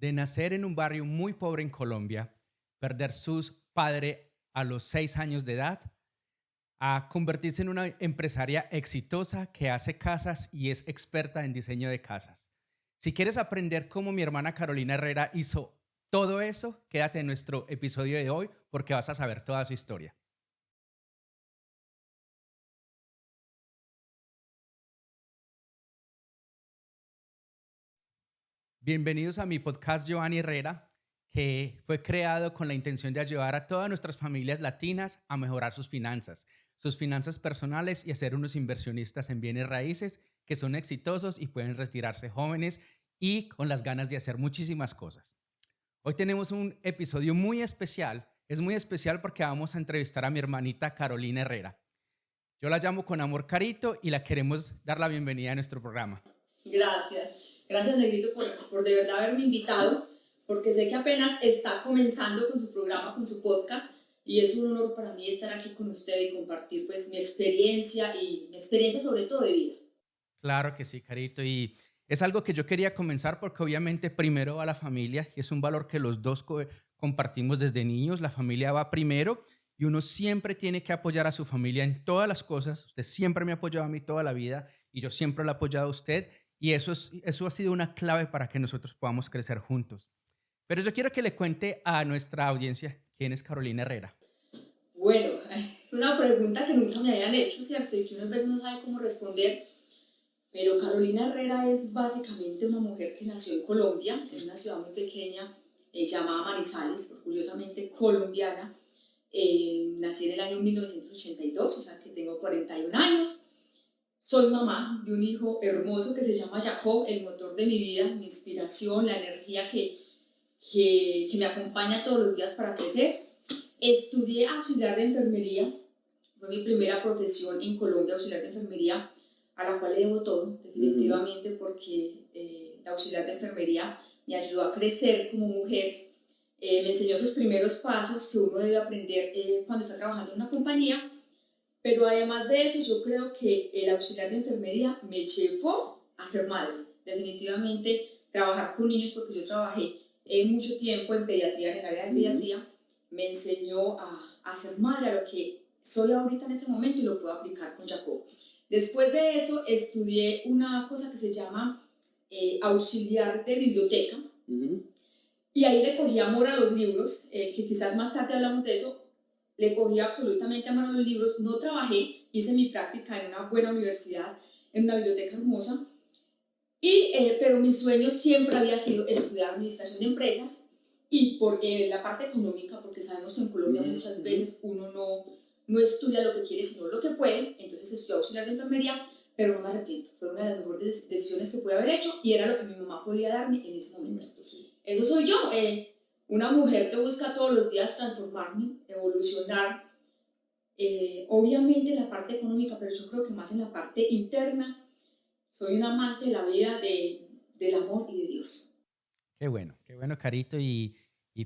De nacer en un barrio muy pobre en Colombia, perder sus padres a los 6 años de edad, a convertirse en una empresaria exitosa que hace casas y es experta en diseño de casas. Si quieres aprender cómo mi hermana Carolina Herrera hizo todo eso, quédate en nuestro episodio de hoy porque vas a saber toda su historia. Bienvenidos a mi podcast Giovanni Herrera, que fue creado con la intención de ayudar a todas nuestras familias latinas a mejorar sus finanzas personales y a ser unos inversionistas en bienes raíces que son exitosos y pueden retirarse jóvenes y con las ganas de hacer muchísimas cosas. Hoy tenemos un episodio muy especial. Es muy especial porque vamos a entrevistar a mi hermanita Carolina Herrera. Yo la llamo con amor Carito y la queremos dar la bienvenida a nuestro programa. Gracias Negrito por de verdad haberme invitado, porque sé que apenas está comenzando con su programa, con su podcast, y es un honor para mí estar aquí con usted y compartir pues mi experiencia sobre todo de vida. Claro que sí, Carito, y es algo que yo quería comenzar porque obviamente primero va la familia y es un valor que los dos compartimos desde niños. La familia va primero y uno siempre tiene que apoyar a su familia en todas las cosas. Usted siempre me ha apoyado a mí toda la vida y yo siempre le he apoyado a usted, y eso ha sido una clave para que nosotros podamos crecer juntos. Pero yo quiero que le cuente a nuestra audiencia quién es Carolina Herrera. Bueno, es una pregunta que nunca me habían hecho, ¿cierto? Y que uno a veces no sabe cómo responder. Pero Carolina Herrera es básicamente una mujer que nació en Colombia, en una ciudad muy pequeña llamada Manizales, orgullosamente colombiana. Nací en el año 1982, o sea que tengo 41 años. Soy mamá de un hijo hermoso que se llama Jacob, el motor de mi vida, mi inspiración, la energía que me acompaña todos los días para crecer. Estudié auxiliar de enfermería, fue mi primera profesión en Colombia, auxiliar de enfermería, a la cual le debo todo, definitivamente, porque la auxiliar de enfermería me ayudó a crecer como mujer, me enseñó sus primeros pasos que uno debe aprender cuando está trabajando en una compañía. Pero además de eso, yo creo que el auxiliar de enfermería me llevó a ser madre. Definitivamente, trabajar con niños, porque yo trabajé mucho tiempo en pediatría, en el área de pediatría, me enseñó a ser madre, a lo que soy ahorita en este momento, y lo puedo aplicar con Jacob. Después de eso, estudié una cosa que se llama auxiliar de biblioteca, y ahí le cogí amor a los libros, que quizás más tarde hablamos de eso. Le cogí absolutamente amor a los libros. No trabajé, hice mi práctica en una buena universidad, en una biblioteca hermosa, pero mi sueño siempre había sido estudiar administración de empresas, y por la parte económica, porque sabemos que en Colombia muchas veces uno no estudia lo que quiere, sino lo que puede. Entonces estudié auxiliar de enfermería, pero no me arrepiento. Fue una de las mejores decisiones que pude haber hecho y era lo que mi mamá podía darme en ese momento. Eso soy yo, una mujer que busca todos los días transformarme, evolucionar, obviamente en la parte económica, pero yo creo que más en la parte interna. Soy un amante de la vida, del amor y de Dios. Qué bueno, Carito, y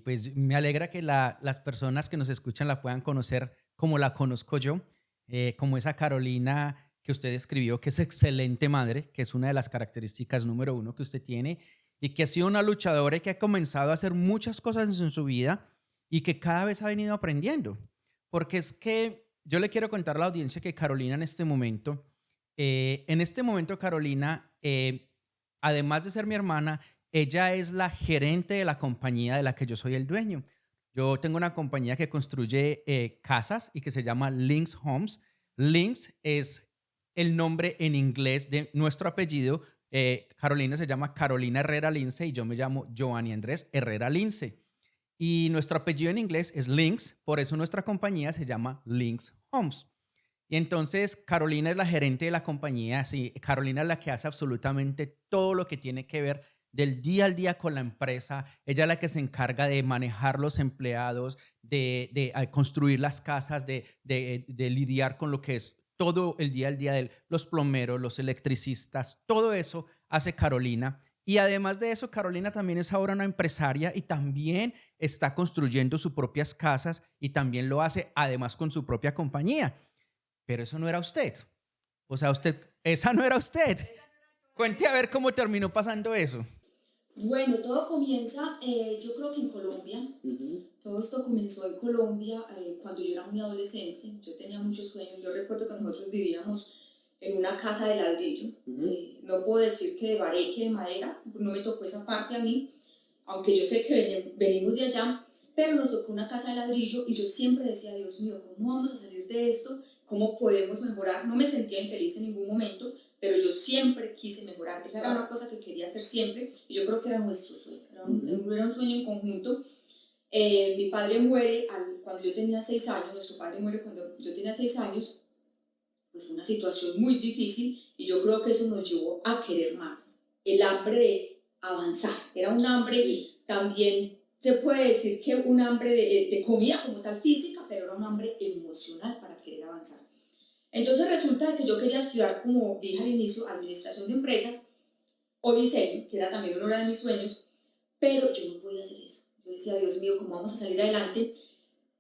pues me alegra que las personas que nos escuchan la puedan conocer como la conozco yo, como esa Carolina que usted escribió, que es excelente madre, que es una de las características número uno que usted tiene, y que ha sido una luchadora y que ha comenzado a hacer muchas cosas en su vida y que cada vez ha venido aprendiendo. Porque es que yo le quiero contar a la audiencia que Carolina en este momento Carolina, además de ser mi hermana, ella es la gerente de la compañía de la que yo soy el dueño. Yo tengo una compañía que construye casas y que se llama Links Homes. Links es el nombre en inglés de nuestro apellido. Carolina se llama Carolina Herrera Lince y yo me llamo Giovanni Andrés Herrera Lince. Y nuestro apellido en inglés es Links, por eso nuestra compañía se llama Links Homes. Y entonces Carolina es la gerente de la compañía. Sí, Carolina es la que hace absolutamente todo lo que tiene que ver del día al día con la empresa. Ella es la que se encarga de manejar los empleados, de construir las casas, de lidiar con lo que es todo el día al día de los plomeros, los electricistas, todo eso hace Carolina. Y además de eso, Carolina también es ahora una empresaria y también está construyendo sus propias casas y también lo hace además con su propia compañía. Pero eso no era usted. O sea, esa no era usted. Cuente a ver cómo terminó pasando eso. Bueno, todo comienza, yo creo que en Colombia. Ujú, Todo esto comenzó en Colombia cuando yo era muy adolescente. Yo tenía muchos sueños. Yo recuerdo que nosotros vivíamos en una casa de ladrillo. ujú. No puedo decir que de bareque, de madera, no me tocó esa parte a mí, aunque yo sé que venimos de allá, pero nos tocó una casa de ladrillo y yo siempre decía, Dios mío, ¿cómo vamos a salir de esto? ¿Cómo podemos mejorar? No me sentía infeliz en ningún momento, pero yo siempre quise mejorar. Esa era una cosa que quería hacer siempre y yo creo que era nuestro sueño, Ujú. era un sueño en conjunto. Mi padre muere cuando yo tenía 6 años, nuestro padre muere cuando yo tenía 6 años, pues fue una situación muy difícil y yo creo que eso nos llevó a querer más. El hambre de avanzar, era un hambre Sí. también, se puede decir que un hambre de comida como tal física, pero era un hambre emocional para querer avanzar. Entonces resulta que yo quería estudiar, como dije al inicio, administración de empresas o diseño, que era también uno de mis sueños, pero yo no podía hacer eso. Yo decía, Dios mío, ¿cómo vamos a salir adelante?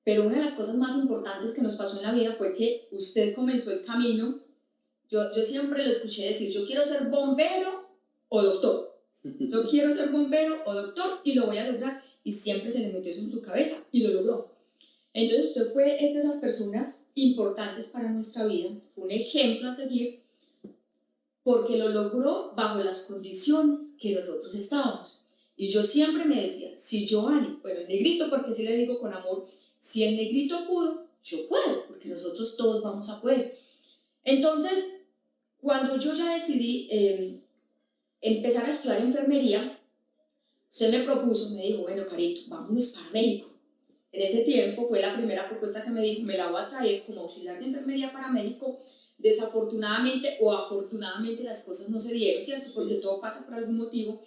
Pero una de las cosas más importantes que nos pasó en la vida fue que usted comenzó el camino. Yo siempre lo escuché decir, yo quiero ser bombero o doctor. Yo quiero ser bombero o doctor y lo voy a lograr. Y siempre se le metió eso en su cabeza y lo logró. Entonces usted fue de esas personas importantes para nuestra vida, fue un ejemplo a seguir porque lo logró bajo las condiciones que nosotros estábamos. Y yo siempre me decía, si Giovanni, bueno, el negrito, porque sí le digo con amor, si el negrito pudo, yo puedo, porque nosotros todos vamos a poder. Entonces, cuando yo ya decidí empezar a estudiar enfermería, usted me propuso, me dijo, bueno, Carito, vámonos para México. En ese tiempo fue la primera propuesta que me dijo, me la voy a traer como auxiliar de enfermería para México. Desafortunadamente o afortunadamente las cosas no se dieron, ¿cierto? Porque todo pasa por algún motivo.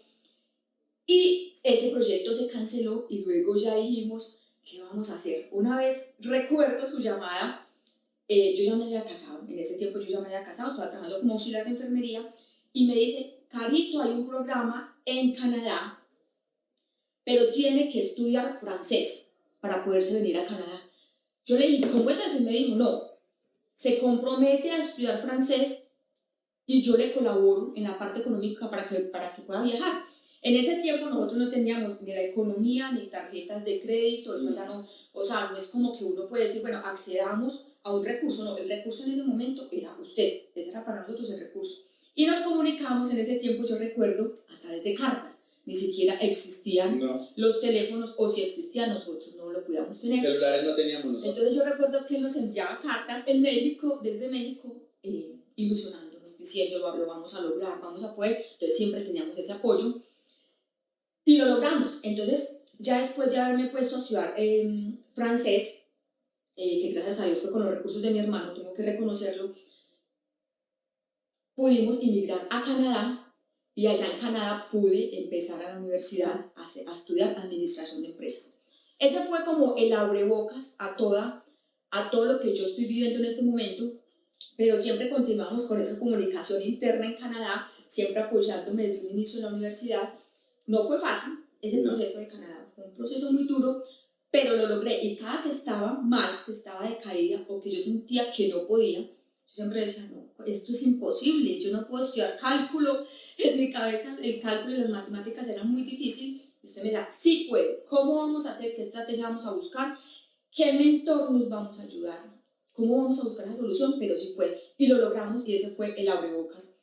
Y ese proyecto se canceló y luego ya dijimos, ¿qué vamos a hacer? Una vez recuerdo su llamada, yo ya me había casado, en ese tiempo yo ya me había casado, estaba trabajando como auxiliar de enfermería y me dice, Carito, hay un programa en Canadá, pero tiene que estudiar francés para poderse venir a Canadá. Yo le dije, ¿cómo es eso? Y me dijo, no, se compromete a estudiar francés y yo le colaboro en la parte económica para que pueda viajar. En ese tiempo nosotros no teníamos ni la economía ni tarjetas de crédito, eso ya no, o sea, no es como que uno puede decir, bueno, accedamos a un recurso, no, el recurso en ese momento era usted, ese era para nosotros el recurso. Y nos comunicábamos en ese tiempo, yo recuerdo, a través de cartas. Ni siquiera existían los teléfonos, o si existían, nosotros no lo podíamos tener. Celulares no teníamos nosotros. Entonces yo recuerdo que él nos enviaba cartas en México, desde México, ilusionándonos, diciendo, lo vamos a lograr, vamos a poder. Entonces siempre teníamos ese apoyo y lo logramos. Entonces ya después de haberme puesto a estudiar francés, que gracias a Dios fue con los recursos de mi hermano, tengo que reconocerlo, pudimos emigrar a Canadá y allá en Canadá pude empezar a la universidad a estudiar administración de empresas. Ese fue como el abrebocas a todo lo que yo estoy viviendo en este momento, pero siempre continuamos con esa comunicación interna en Canadá, siempre apoyándome desde un inicio en la universidad. No fue fácil ese proceso de Canadá, fue un proceso muy duro, pero lo logré. Y cada que estaba mal, que estaba decaída o que yo sentía que no podía, yo siempre decía, no, esto es imposible, yo no puedo estudiar cálculo, en mi cabeza el cálculo y las matemáticas eran muy difíciles. Y usted me decía, sí puedo, ¿cómo vamos a hacer? ¿Qué estrategia vamos a buscar? ¿Qué mentor nos vamos a ayudar? ¿Cómo vamos a buscar la solución? Pero sí puede. Y lo logramos y ese fue el abrebocas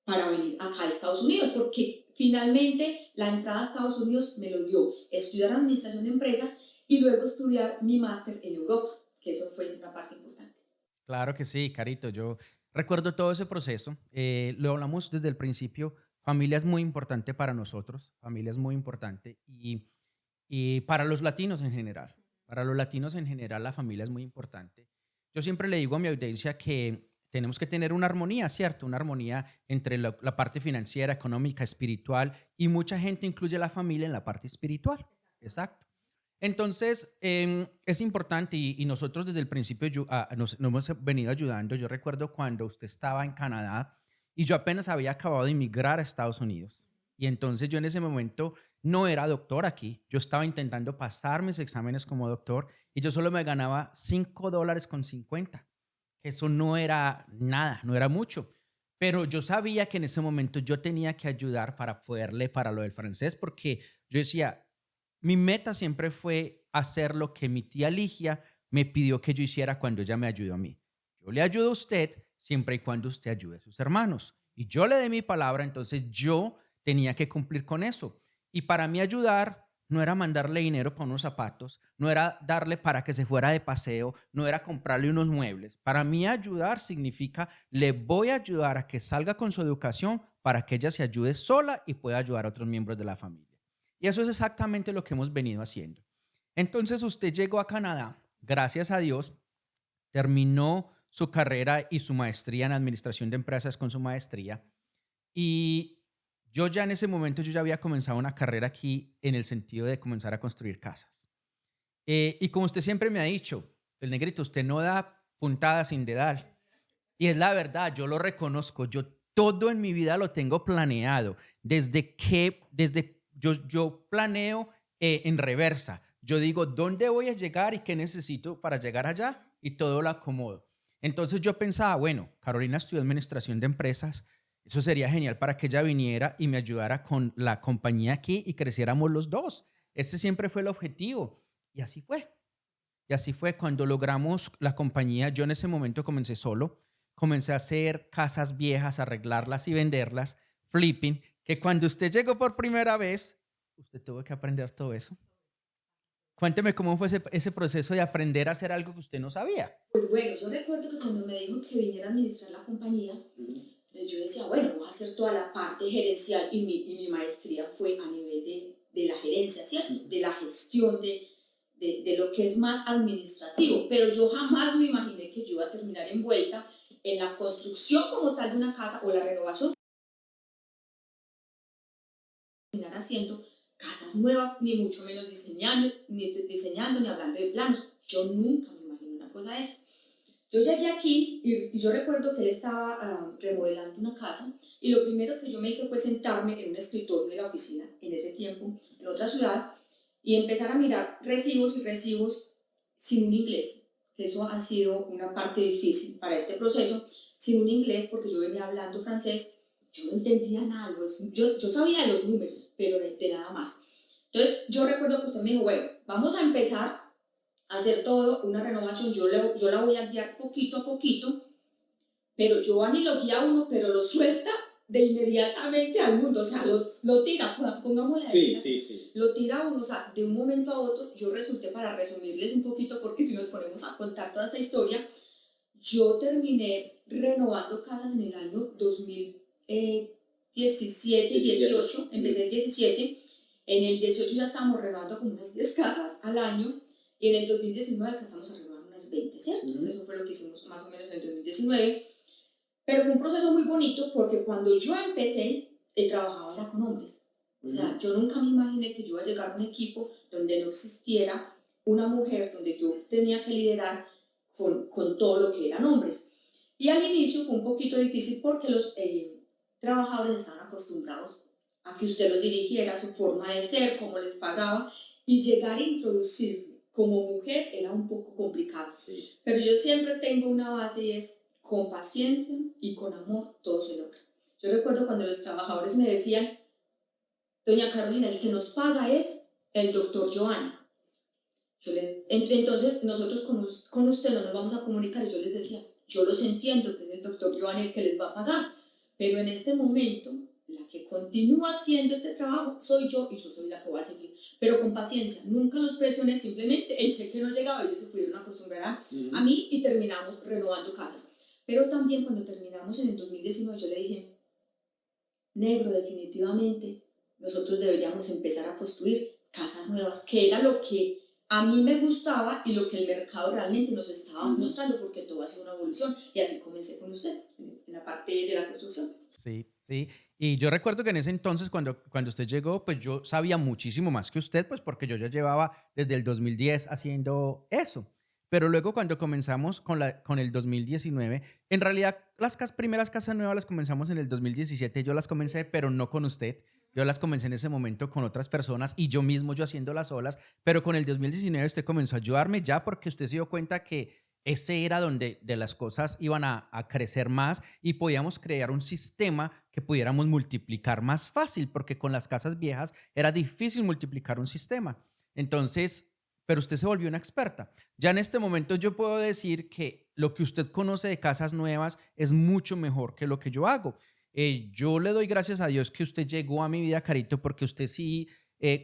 para venir acá a Estados Unidos, porque finalmente la entrada a Estados Unidos me lo dio estudiar administración de empresas y luego estudiar mi máster en Europa, que eso fue una parte importante. Claro que sí, Carito. Yo recuerdo todo ese proceso. Lo hablamos desde el principio. Familia es muy importante para nosotros. Familia es muy importante. Y para los latinos en general. Para los latinos en general, la familia es muy importante. Yo siempre le digo a mi audiencia que tenemos que tener una armonía, ¿cierto? Una armonía entre la parte financiera, económica, espiritual. Y mucha gente incluye a la familia en la parte espiritual. Exacto. Entonces, es importante y nosotros desde el principio nos hemos venido ayudando. Yo recuerdo cuando usted estaba en Canadá y yo apenas había acabado de emigrar a Estados Unidos. Y entonces yo en ese momento no era doctor aquí. Yo estaba intentando pasar mis exámenes como doctor y yo solo me ganaba $5.50, que eso no era nada, no era mucho. Pero yo sabía que en ese momento yo tenía que ayudar para poderle para lo del francés, porque yo decía, mi meta siempre fue hacer lo que mi tía Ligia me pidió que yo hiciera cuando ella me ayudó a mí. Yo le ayudo a usted siempre y cuando usted ayude a sus hermanos. Y yo le dé mi palabra, entonces yo tenía que cumplir con eso. Y para mí ayudar no era mandarle dinero para unos zapatos, no era darle para que se fuera de paseo, no era comprarle unos muebles. Para mí ayudar significa le voy a ayudar a que salga con su educación para que ella se ayude sola y pueda ayudar a otros miembros de la familia. Y eso es exactamente lo que hemos venido haciendo. Entonces usted llegó a Canadá, gracias a Dios, terminó su carrera y su maestría en administración de empresas con su maestría. Y yo ya en ese momento, yo ya había comenzado una carrera aquí en el sentido de comenzar a construir casas. Y como usted siempre me ha dicho, el negrito, usted no da puntada sin dedal. Y es la verdad, yo lo reconozco. Yo todo en mi vida lo tengo planeado. Yo planeo en reversa. Yo digo, ¿dónde voy a llegar y qué necesito para llegar allá? Y todo lo acomodo. Entonces yo pensaba, bueno, Carolina estudió administración de empresas. Eso sería genial para que ella viniera y me ayudara con la compañía aquí y creciéramos los dos. Ese siempre fue el objetivo. Y así fue. Y así fue cuando logramos la compañía. Yo en ese momento comencé solo. Comencé a hacer casas viejas, arreglarlas y venderlas, flipping, que cuando usted llegó por primera vez, usted tuvo que aprender todo eso. Cuénteme cómo fue ese proceso de aprender a hacer algo que usted no sabía. Pues bueno, yo recuerdo que cuando me dijo que viniera a administrar la compañía, yo decía, bueno, voy a hacer toda la parte gerencial y mi maestría fue a nivel de la gerencia, ¿cierto? De la gestión, de lo que es más administrativo, pero yo jamás me imaginé que yo iba a terminar envuelta en la construcción como tal de una casa o la renovación, terminar haciendo casas nuevas, ni mucho menos diseñando, ni hablando de planos. Yo nunca me imaginé una cosa de esta. Yo llegué aquí y yo recuerdo que él estaba remodelando una casa y lo primero que yo me hice fue sentarme en un escritorio de la oficina, en ese tiempo, en otra ciudad, y empezar a mirar recibos y recibos sin un inglés, que eso ha sido una parte difícil para este proceso, sin un inglés, porque yo venía hablando francés, yo no entendía nada, yo sabía de los números, pero de nada más. Entonces yo recuerdo que usted me dijo, bueno, vamos a empezar hacer todo, una renovación, yo la voy a guiar poquito a poquito, pero Giovanni lo guía a uno, pero lo suelta de inmediatamente al mundo, o sea, lo tira, pongámosle Sí, ahí, sí, sí. lo tira a uno, o sea, de un momento a otro. Yo resulté, para resumirles un poquito, porque si nos ponemos a contar toda esta historia, yo terminé renovando casas en el año 2017 y 18, empecé el 17, en el 18 ya estábamos renovando como unas 10 casas al año, y en el 2019 alcanzamos a renovar unas 20, ¿cierto? Eso fue lo que hicimos más o menos en el 2019, pero fue un proceso muy bonito porque cuando yo empecé, trabajaba era con hombres. O sea, yo nunca me imaginé que yo iba a llegar a un equipo donde no existiera una mujer, donde yo tenía que liderar con todo lo que eran hombres. Y al inicio fue un poquito difícil porque los trabajadores estaban acostumbrados a que usted los dirigiera, su forma de ser, cómo les pagaba, y llegar a introducir como mujer era un poco complicado. Sí. Pero yo siempre tengo una base y es: con paciencia y con amor todo se logra. Yo recuerdo cuando los trabajadores me decían: doña Carolina, el que nos paga es el doctor Giovanni. Entonces nosotros con usted no nos vamos a comunicar. Y yo les decía: yo los entiendo que es el doctor Giovanni el que les va a pagar, pero en este momento la que continúa haciendo este trabajo soy yo, y yo soy la que voy a seguir. Pero con paciencia, nunca los presioné, simplemente el cheque no llegaba, ellos se pudieron acostumbrar a mí, y terminamos renovando casas. Pero también cuando terminamos en el 2019, yo le dije: negro, definitivamente nosotros deberíamos empezar a construir casas nuevas, que era lo que a mí me gustaba y lo que el mercado realmente nos estaba mostrando, porque todo ha sido una evolución. Y así comencé con usted en la parte de la construcción. Sí, sí. Y yo recuerdo que en ese entonces, cuando usted llegó, pues yo sabía muchísimo más que usted, pues porque yo ya llevaba desde el 2010 haciendo eso. Pero luego cuando comenzamos con el 2019, en realidad primeras casas nuevas las comenzamos en el 2017. Yo las comencé, pero no con usted. Yo las comencé en ese momento con otras personas y yo mismo, yo haciéndolas solas. Pero con el 2019 usted comenzó a ayudarme ya porque usted se dio cuenta que Este era donde de las cosas iban a crecer más y podíamos crear un sistema que pudiéramos multiplicar más fácil, porque con las casas viejas era difícil multiplicar un sistema. Entonces, pero usted se volvió una experta. Ya en este momento yo puedo decir que lo que usted conoce de casas nuevas es mucho mejor que lo que yo hago. Yo le doy gracias a Dios que usted llegó a mi vida, Carito, porque usted sí,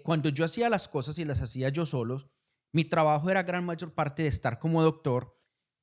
cuando yo hacía las cosas y las hacía yo solos, mi trabajo era gran mayor parte de estar como doctor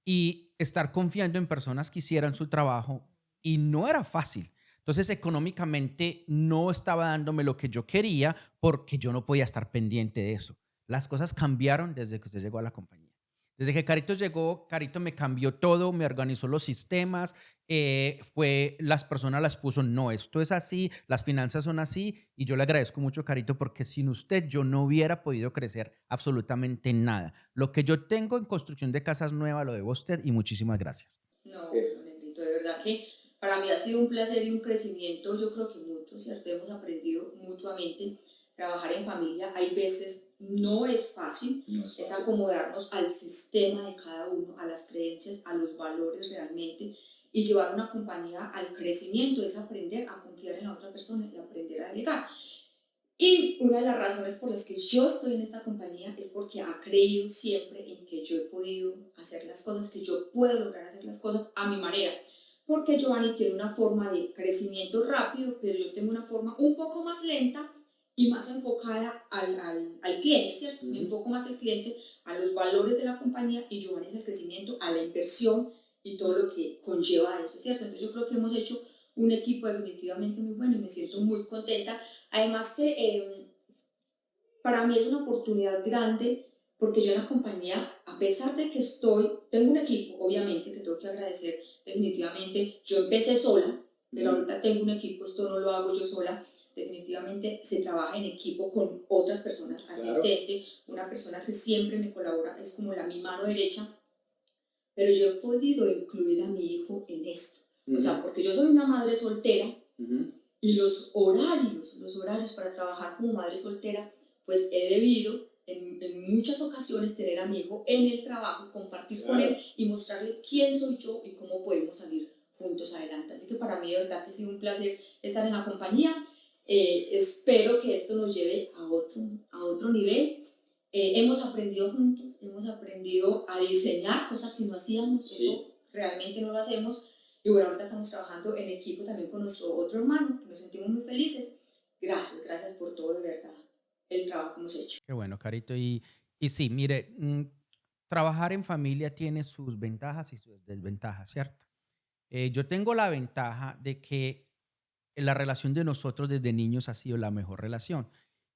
y estar confiando en personas que hicieran su trabajo y no era fácil. Entonces, económicamente no estaba dándome lo que yo quería porque yo no podía estar pendiente de eso. Las cosas cambiaron desde que usted llegó a la compañía. Desde que Carito llegó, Carito me cambió todo, me organizó los sistemas, las personas las puso, no, esto es así, las finanzas son así, y yo le agradezco mucho, Carito, porque sin usted yo no hubiera podido crecer absolutamente nada. Lo que yo tengo en construcción de casas nuevas lo debo a usted y muchísimas gracias. No, bendito, de verdad que para mí ha sido un placer y un crecimiento, yo creo que mutuo, ¿cierto? Hemos aprendido mutuamente. Trabajar en familia hay veces no es fácil, no es fácil. Acomodarnos al sistema de cada uno, a las creencias, a los valores realmente y llevar una compañía al crecimiento, es aprender a confiar en la otra persona y aprender a delegar. Y una de las razones por las que yo estoy en esta compañía es porque ha creído siempre en que yo he podido hacer las cosas, que yo puedo lograr hacer las cosas a mi manera. Porque Giovanni tiene una forma de crecimiento rápido, pero yo tengo una forma un poco más lenta y más enfocada al cliente, ¿cierto? Me enfoco más al cliente, a los valores de la compañía y Giovanni es el crecimiento, a la inversión y todo lo que conlleva eso, ¿cierto? Entonces yo creo que hemos hecho un equipo definitivamente muy bueno y me siento muy contenta. Además que para mí es una oportunidad grande porque yo en la compañía, a pesar de que tengo un equipo, obviamente, que tengo que agradecer definitivamente, yo empecé sola, pero ahorita tengo un equipo, esto no lo hago yo sola, definitivamente se trabaja en equipo con otras personas, asistente, una persona que siempre me colabora, es como mi mano derecha, pero yo he podido incluir a mi hijo en esto, o sea, porque yo soy una madre soltera, y los horarios para trabajar como madre soltera, pues he debido en muchas ocasiones tener a mi hijo en el trabajo, compartir con él y mostrarle quién soy yo y cómo podemos salir juntos adelante. Así que para mí de verdad que ha sido un placer estar en la compañía. Espero que esto nos lleve a otro nivel. Hemos aprendido juntos, hemos aprendido a diseñar cosas que no hacíamos, sí. Eso realmente no lo hacemos. Y bueno, ahorita estamos trabajando en equipo también con nuestro otro hermano, que nos sentimos muy felices. Gracias, gracias por todo, de verdad, el trabajo que hemos hecho. Qué bueno, Carito. Y sí, mire, trabajar en familia tiene sus ventajas y sus desventajas, ¿cierto? Yo tengo la ventaja de que la relación de nosotros desde niños ha sido la mejor relación.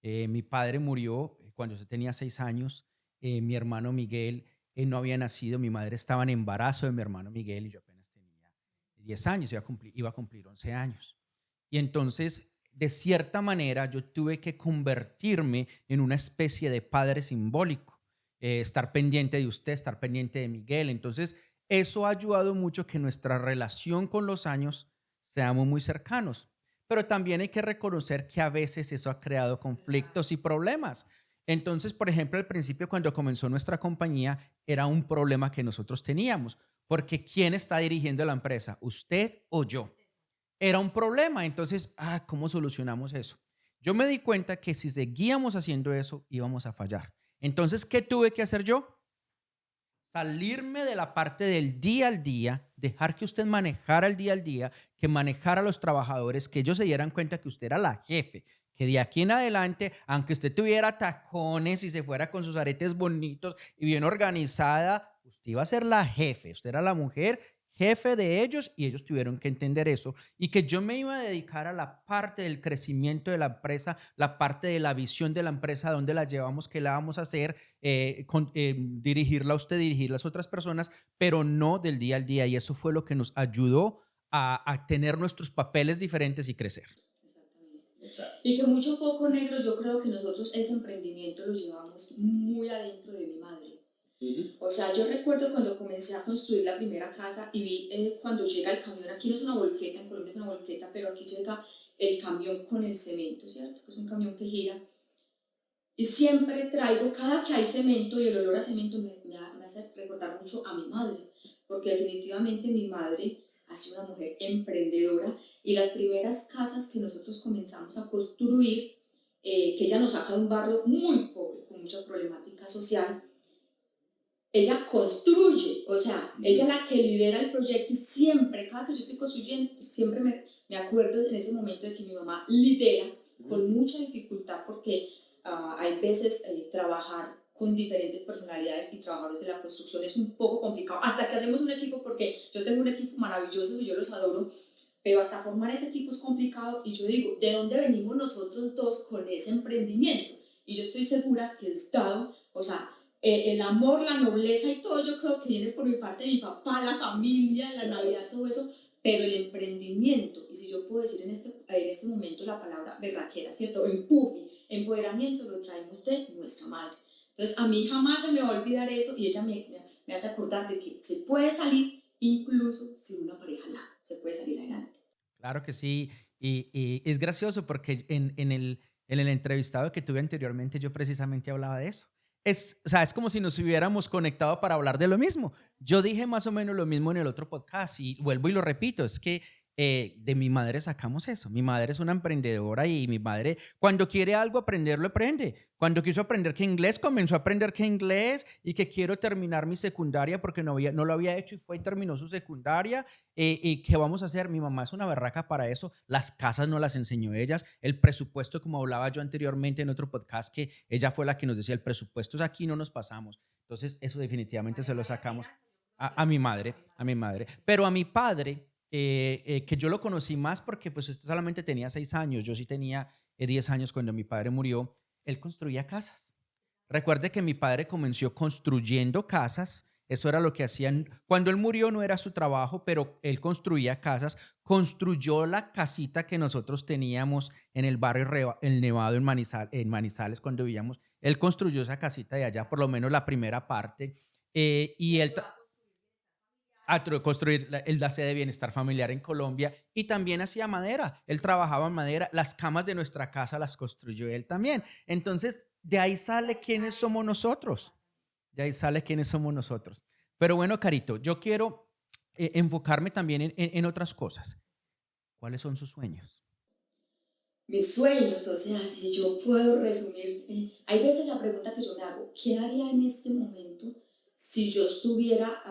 Mi padre murió cuando yo tenía 6 años. Mi hermano Miguel no había nacido. Mi madre estaba en embarazo de mi hermano Miguel y yo apenas tenía 10 años, iba a cumplir 11 años. Y entonces, de cierta manera, yo tuve que convertirme en una especie de padre simbólico, estar pendiente de usted, estar pendiente de Miguel. Entonces, eso ha ayudado mucho que nuestra relación con los años seamos muy cercanos. Pero también hay que reconocer que a veces eso ha creado conflictos y problemas. Entonces, por ejemplo, al principio cuando comenzó nuestra compañía era un problema que nosotros teníamos, porque ¿quién está dirigiendo la empresa? ¿Usted o yo? Era un problema. Entonces, ¿cómo solucionamos eso? Yo me di cuenta que si seguíamos haciendo eso, íbamos a fallar. Entonces, ¿qué tuve que hacer yo? Salirme de la parte del día al día, dejar que usted manejara el día al día, que manejara a los trabajadores, que ellos se dieran cuenta que usted era la jefe, que de aquí en adelante, aunque usted tuviera tacones y se fuera con sus aretes bonitos y bien organizada, usted iba a ser la jefe, usted era la mujer jefe de ellos y ellos tuvieron que entender eso y que yo me iba a dedicar a la parte del crecimiento de la empresa, la parte de la visión de la empresa, dónde la llevamos, qué la vamos a hacer, dirigirla a usted, dirigir a las otras personas, pero no del día al día. Y eso fue lo que nos ayudó a tener nuestros papeles diferentes y crecer. Exactamente. Y que mucho poco negro, yo creo que nosotros ese emprendimiento lo llevamos muy adentro de mi madre. O sea, yo recuerdo cuando comencé a construir la primera casa y vi cuando llega el camión, aquí no es una volqueta, en Colombia es una volqueta, pero aquí llega el camión con el cemento, ¿cierto? Que es un camión que gira. Y siempre traigo, cada que hay cemento y el olor a cemento me hace recordar mucho a mi madre, porque definitivamente mi madre ha sido una mujer emprendedora y las primeras casas que nosotros comenzamos a construir, que ella nos saca de un barrio muy pobre, con mucha problemática social, ella construye, o sea, ella es la que lidera el proyecto y siempre, cada que yo estoy construyendo, siempre me acuerdo en ese momento de que mi mamá lidera con mucha dificultad porque hay veces trabajar con diferentes personalidades y trabajadores de la construcción es un poco complicado, hasta que hacemos un equipo, porque yo tengo un equipo maravilloso y yo los adoro, pero hasta formar ese equipo es complicado y yo digo, ¿de dónde venimos nosotros dos con ese emprendimiento? Y yo estoy segura que es dado, o sea, el amor, la nobleza y todo, yo creo que viene por mi parte de mi papá, la familia, la Navidad, todo eso, pero el emprendimiento, y si yo puedo decir en este momento la palabra berraquera, ¿cierto? Empuje, empoderamiento, lo traemos de nuestra madre. Entonces, a mí jamás se me va a olvidar eso y ella me hace acordar de que se puede salir incluso sin una pareja nada, se puede salir adelante. Claro que sí. Y es gracioso porque en el entrevistado que tuve anteriormente yo precisamente hablaba de eso. O sea, es como si nos hubiéramos conectado para hablar de lo mismo. Yo dije más o menos lo mismo en el otro podcast y vuelvo y lo repito, es que de mi madre sacamos eso. Mi madre es una emprendedora y mi madre cuando quiere algo aprender, lo aprende. Cuando quiso aprender que inglés, comenzó a aprender que inglés y que quiero terminar mi secundaria porque no lo había hecho y fue y terminó su secundaria. ¿Y qué vamos a hacer? Mi mamá es una berraca para eso. Las casas no las enseñó ellas. El presupuesto, como hablaba yo anteriormente en otro podcast, que ella fue la que nos decía, el presupuesto es aquí, no nos pasamos. Entonces, eso definitivamente se lo sacamos a mi madre, a mi madre. Pero a mi padre, que yo lo conocí más porque pues este solamente tenía 6 años. Yo sí tenía 10 años cuando mi padre murió. Él construía casas. Recuerde que mi padre comenzó construyendo casas. Eso era lo que hacían. Cuando él murió no era su trabajo, pero él construía casas. Construyó la casita que nosotros teníamos en el barrio El Nevado en Manizales cuando vivíamos. Él construyó esa casita de allá, por lo menos la primera parte. Y él a construir la sede de bienestar familiar en Colombia y también hacía madera. Él trabajaba en madera. Las camas de nuestra casa las construyó él también. Entonces, de ahí sale quiénes somos nosotros. De ahí sale quiénes somos nosotros. Pero bueno, Carito, yo quiero enfocarme también en otras cosas. ¿Cuáles son sus sueños? Mis sueños, o sea, si yo puedo resumir, hay veces la pregunta que yo me hago, ¿qué haría en este momento si yo estuviera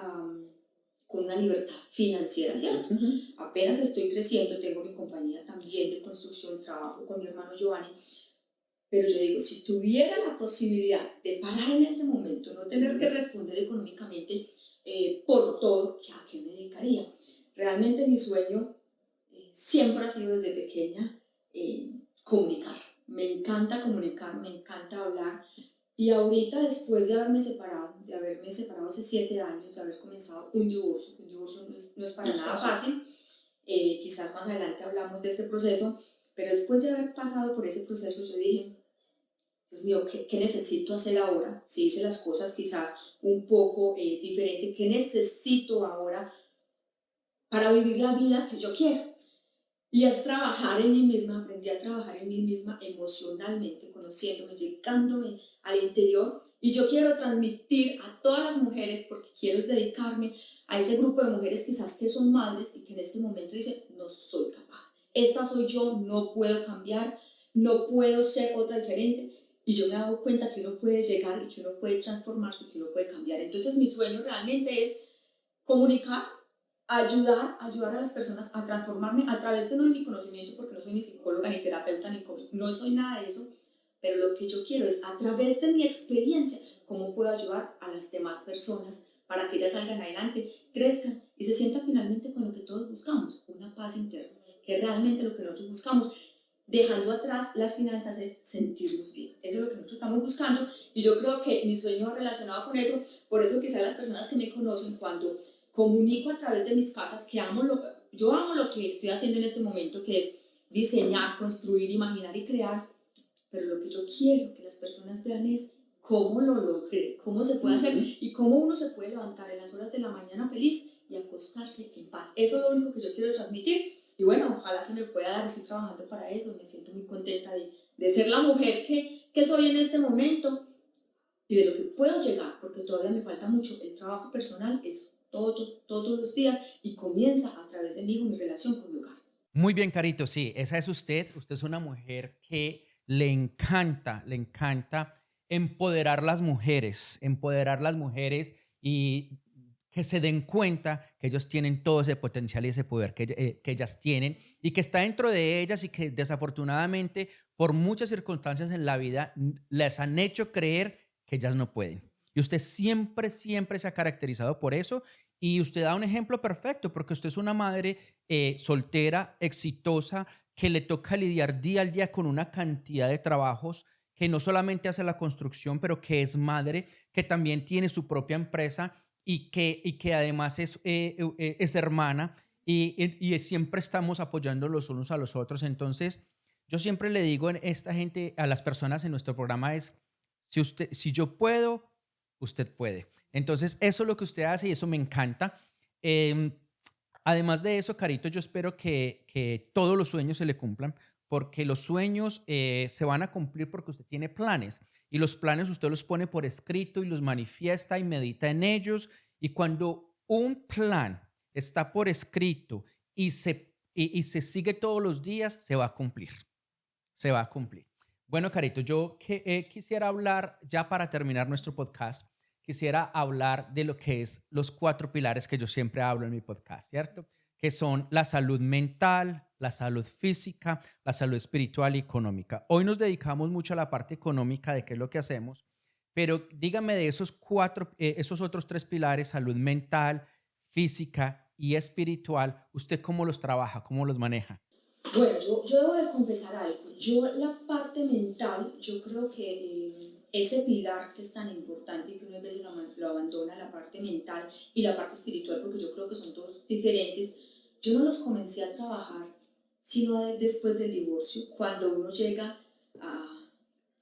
con una libertad financiera, ¿cierto? Apenas estoy creciendo, tengo mi compañía también de construcción, trabajo con mi hermano Giovanni, pero yo digo, si tuviera la posibilidad de parar en este momento, no tener que responder económicamente por todo, ¿a qué me dedicaría? Realmente mi sueño siempre ha sido desde pequeña comunicar. Me encanta comunicar, me encanta hablar. Y ahorita, después de haberme separado hace 7 años, de haber comenzado un divorcio no es para nada fácil, quizás más adelante hablamos de este proceso, pero después de haber pasado por ese proceso, yo dije, Dios mío, ¿qué necesito hacer ahora? Si hice las cosas quizás un poco diferente, ¿qué necesito ahora para vivir la vida que yo quiero? Y es trabajar en mí misma, aprendí a trabajar en mí misma emocionalmente, conociéndome, llegándome al interior. Y yo quiero transmitir a todas las mujeres, porque quiero dedicarme a ese grupo de mujeres quizás que son madres y que en este momento dicen, no soy capaz. Esta soy yo, no puedo cambiar, no puedo ser otra diferente. Y yo me he dado cuenta que uno puede llegar y que uno puede transformarse, que uno puede cambiar. Entonces mi sueño realmente es comunicar, ayudar a las personas a transformarme a través de no de mi conocimiento, porque no soy ni psicóloga, ni terapeuta, ni coach, no soy nada de eso, pero lo que yo quiero es a través de mi experiencia, cómo puedo ayudar a las demás personas para que ellas salgan adelante, crezcan y se sientan finalmente con lo que todos buscamos, una paz interna, que es realmente lo que nosotros buscamos. Dejando atrás las finanzas es sentirnos bien. Eso es lo que nosotros estamos buscando y yo creo que mi sueño va relacionado con eso. Por eso quizás las personas que me conocen, cuando comunico a través de mis casas que yo amo lo que estoy haciendo en este momento, que es diseñar, construir, imaginar y crear, pero lo que yo quiero que las personas vean es cómo lo logré, cómo se puede hacer y cómo uno se puede levantar en las horas de la mañana feliz y acostarse en paz. Eso es lo único que yo quiero transmitir y bueno, ojalá se me pueda dar, estoy trabajando para eso, me siento muy contenta de ser la mujer que soy en este momento y de lo que puedo llegar, porque todavía me falta mucho. El trabajo personal es todos los días y comienza a través de mí, con mi relación con mi hogar. Muy bien, Carito, sí, esa es usted. Usted es una mujer que le encanta empoderar las mujeres y que se den cuenta que ellos tienen todo ese potencial y ese poder que ellas tienen y que está dentro de ellas y que desafortunadamente por muchas circunstancias en la vida les han hecho creer que ellas no pueden. Y usted siempre, siempre se ha caracterizado por eso y usted da un ejemplo perfecto porque usted es una madre soltera, exitosa, que le toca lidiar día al día con una cantidad de trabajos, que no solamente hace la construcción, pero que es madre, que también tiene su propia empresa y que además es hermana y siempre estamos apoyando los unos a los otros. Entonces, yo siempre le digo a esta gente, a las personas en nuestro programa es, si yo puedo, usted puede. Entonces, eso es lo que usted hace y eso me encanta. Eh, Además de eso, Carito, yo espero que todos los sueños se le cumplan, porque los sueños se van a cumplir porque usted tiene planes y los planes usted los pone por escrito y los manifiesta y medita en ellos. Y cuando un plan está por escrito y se sigue todos los días, se va a cumplir, se va a cumplir. Bueno, Carito, yo quisiera hablar, ya para terminar nuestro podcast, quisiera hablar de lo que es los 4 pilares que yo siempre hablo en mi podcast, ¿cierto? Que son la salud mental, la salud física, la salud espiritual y económica. Hoy nos dedicamos mucho a la parte económica de qué es lo que hacemos, pero dígame de esos otros 3 pilares, salud mental, física y espiritual, ¿usted cómo los trabaja, cómo los maneja? Bueno, yo debo de confesar algo. Yo la parte mental, yo creo que ese pilar que es tan importante y que uno a veces lo abandona, la parte mental y la parte espiritual, porque yo creo que son dos diferentes, yo no los comencé a trabajar sino después del divorcio, cuando uno llega a,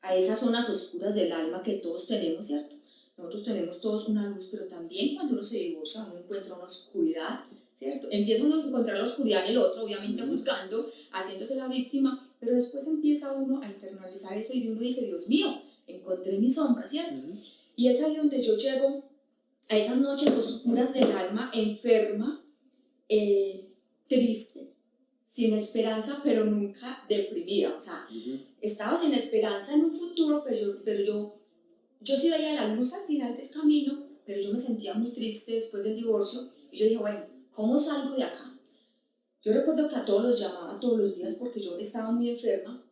a esas zonas oscuras del alma que todos tenemos, ¿cierto? Nosotros tenemos todos una luz, pero también cuando uno se divorcia uno encuentra una oscuridad, ¿cierto? Empieza uno a encontrar la oscuridad en el otro, obviamente buscando, haciéndose la víctima, pero después empieza uno a internalizar eso y uno dice, Dios mío, encontré mi sombra, ¿cierto? Y es ahí donde yo llego a esas noches oscuras del alma, enferma, triste, sin esperanza, pero nunca deprimida. O sea, estaba sin esperanza en un futuro, yo sí veía la luz al final del camino, pero yo me sentía muy triste después del divorcio. Y yo dije, bueno, ¿cómo salgo de acá? Yo recuerdo que a todos los llamaba todos los días porque yo estaba muy enferma,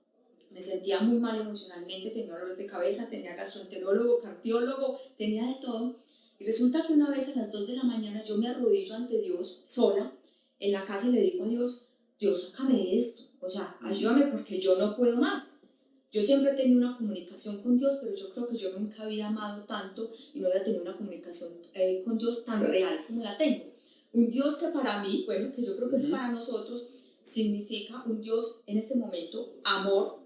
me sentía muy mal emocionalmente, tenía dolores de cabeza, tenía gastroenterólogo, cardiólogo, tenía de todo. Y resulta que una vez a las 2 de la mañana yo me arrodillo ante Dios sola en la casa y le digo a Dios, Dios, sácame de esto, o sea, ayúdame porque yo no puedo más. Yo siempre he tenido una comunicación con Dios, pero yo creo que yo nunca había amado tanto y no había tenido una comunicación con Dios tan real como la tengo. Un Dios que para mí, bueno, que yo creo que es para nosotros, significa un Dios en este momento, amor,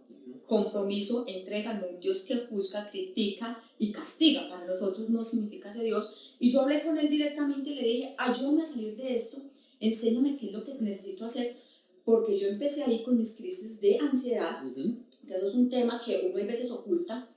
compromiso, entrega, no un Dios que juzga, critica y castiga. Para nosotros no significa ese Dios. Y yo hablé con él directamente y le dije, ayúdame a salir de esto, enséñame qué es lo que necesito hacer, porque yo empecé ahí con mis crisis de ansiedad, que eso es un tema que uno a veces oculta,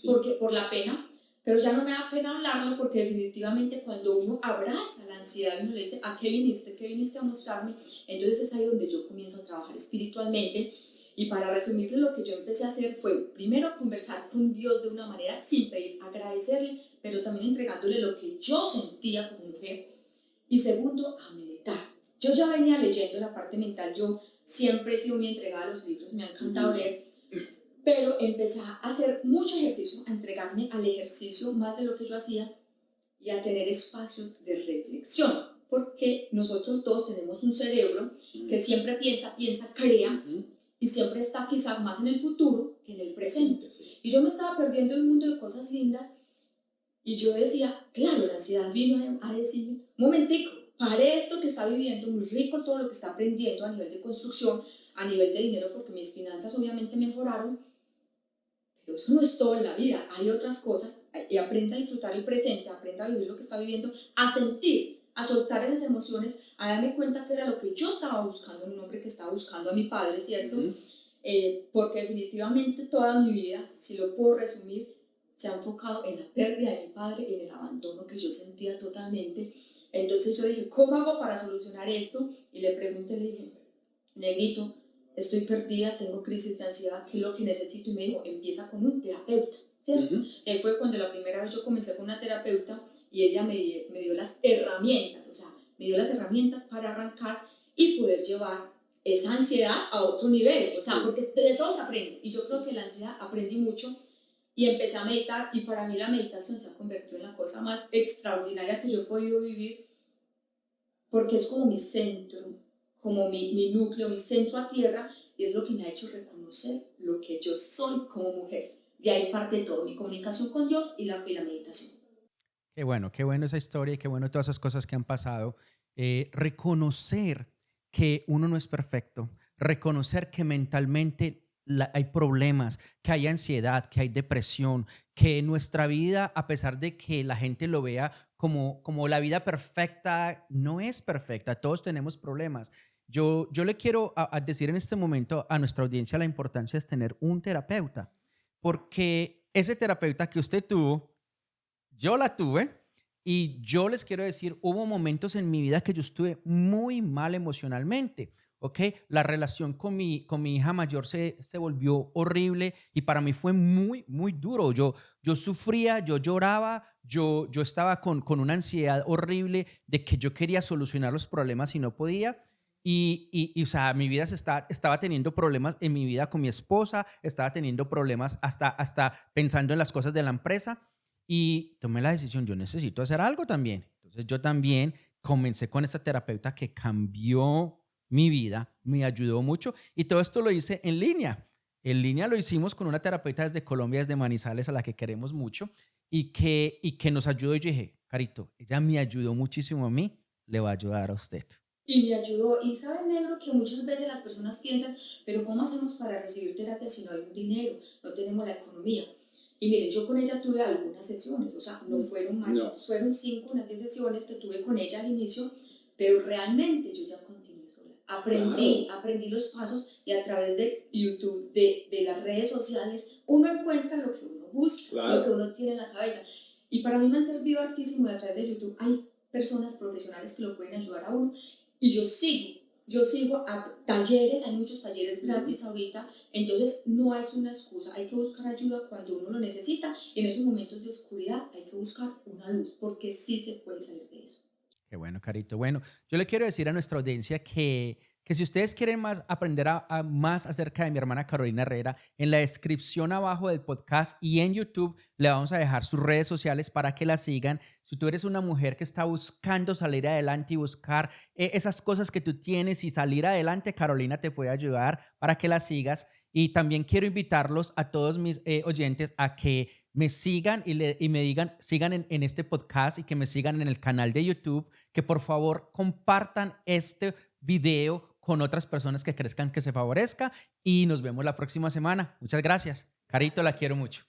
porque por la pena, pero ya no me da pena hablarlo porque definitivamente cuando uno abraza la ansiedad y uno le dice, ¿a qué viniste? ¿Qué viniste a mostrarme? Entonces es ahí donde yo comienzo a trabajar espiritualmente. Y para resumirle, lo que yo empecé a hacer fue primero conversar con Dios de una manera simple, agradecerle, pero también entregándole lo que yo sentía como mujer. Y segundo, a meditar. Yo ya venía leyendo la parte mental, yo siempre he sido muy entregada a los libros, me ha encantado leer, pero empecé a hacer mucho ejercicio, a entregarme al ejercicio más de lo que yo hacía y a tener espacios de reflexión, porque nosotros todos tenemos un cerebro que siempre piensa, crea, y siempre está quizás más en el futuro que en el presente. Y yo me estaba perdiendo en un mundo de cosas lindas y yo decía, claro, la ansiedad vino a decirme, un momentico, pare esto que está viviendo, muy rico todo lo que está aprendiendo a nivel de construcción, a nivel de dinero, porque mis finanzas obviamente mejoraron, pero eso no es todo en la vida, hay otras cosas, y aprenda a disfrutar el presente, aprenda a vivir lo que está viviendo, a sentir, a soltar esas emociones, a darme cuenta que era lo que yo estaba buscando en un hombre que estaba buscando a mi padre, ¿cierto? Porque definitivamente toda mi vida, si lo puedo resumir, se ha enfocado en la pérdida de mi padre y en el abandono que yo sentía totalmente. Entonces yo dije, ¿cómo hago para solucionar esto? Y le pregunté, le dije, Negrito, estoy perdida, tengo crisis de ansiedad, ¿qué es lo que necesito? Y me dijo, empieza con un terapeuta, ¿cierto? Y fue cuando la primera vez yo comencé con una terapeuta y ella me dio las herramientas, o sea, me dio las herramientas para arrancar y poder llevar esa ansiedad a otro nivel, o sea, porque de todo se aprende, y yo creo que la ansiedad aprendí mucho, y empecé a meditar, y para mí la meditación se ha convertido en la cosa más extraordinaria que yo he podido vivir, porque es como mi centro, como mi núcleo, mi centro a tierra, y es lo que me ha hecho reconocer lo que yo soy como mujer. De ahí parte todo, mi comunicación con Dios y la meditación. Qué bueno esa historia y qué bueno todas esas cosas que han pasado. Reconocer que uno no es perfecto, reconocer que mentalmente hay problemas, que hay ansiedad, que hay depresión, que nuestra vida, a pesar de que la gente lo vea como la vida perfecta, no es perfecta, todos tenemos problemas. Yo le quiero a decir en este momento a nuestra audiencia la importancia de tener un terapeuta, porque ese terapeuta que usted tuvo, yo la tuve y yo les quiero decir, hubo momentos en mi vida que yo estuve muy mal emocionalmente, ¿ok? La relación con mi hija mayor se volvió horrible y para mí fue muy, muy duro. Yo sufría, yo lloraba, yo estaba con una ansiedad horrible de que yo quería solucionar los problemas y no podía. O sea, mi vida estaba teniendo problemas en mi vida con mi esposa, estaba teniendo problemas hasta pensando en las cosas de la empresa y tomé la decisión, yo necesito hacer algo también. Entonces yo también comencé con esta terapeuta que cambió mi vida, me ayudó mucho y todo esto lo hice en línea. En línea lo hicimos con una terapeuta desde Colombia, desde Manizales, a la que queremos mucho y que nos ayudó. Y yo dije, Carito, ella me ayudó muchísimo a mí, le va a ayudar a usted. Y me ayudó. Y saben, negro, que muchas veces las personas piensan, pero ¿cómo hacemos para recibir terapia si no hay un dinero, no tenemos la economía? Y miren, yo con ella tuve algunas sesiones, o sea, no fueron más, no. Fueron 5, unas 10 sesiones que tuve con ella al inicio, pero realmente yo ya continué sola. Aprendí los pasos y a través de YouTube, de las redes sociales, uno encuentra lo que uno busca, lo que uno tiene en la cabeza. Y para mí me han servido hartísimo y a través de YouTube hay personas profesionales que lo pueden ayudar a uno y yo sigo a talleres, hay muchos talleres gratis ahorita, entonces no es una excusa, hay que buscar ayuda cuando uno lo necesita y en esos momentos de oscuridad hay que buscar una luz porque sí se puede salir de eso. Qué bueno, Carito. Bueno, yo le quiero decir a nuestra audiencia que si ustedes quieren más aprender más acerca de mi hermana Carolina Herrera, en la descripción abajo del podcast y en YouTube le vamos a dejar sus redes sociales para que la sigan. Si tú eres una mujer que está buscando salir adelante y buscar esas cosas que tú tienes y salir adelante, Carolina te puede ayudar para que la sigas. Y también quiero invitarlos a todos mis oyentes a que me sigan y me digan, sigan en este podcast y que me sigan en el canal de YouTube, que por favor compartan este video con otras personas que crezcan que se favorezca y nos vemos la próxima semana. Muchas gracias. Carito, la quiero mucho.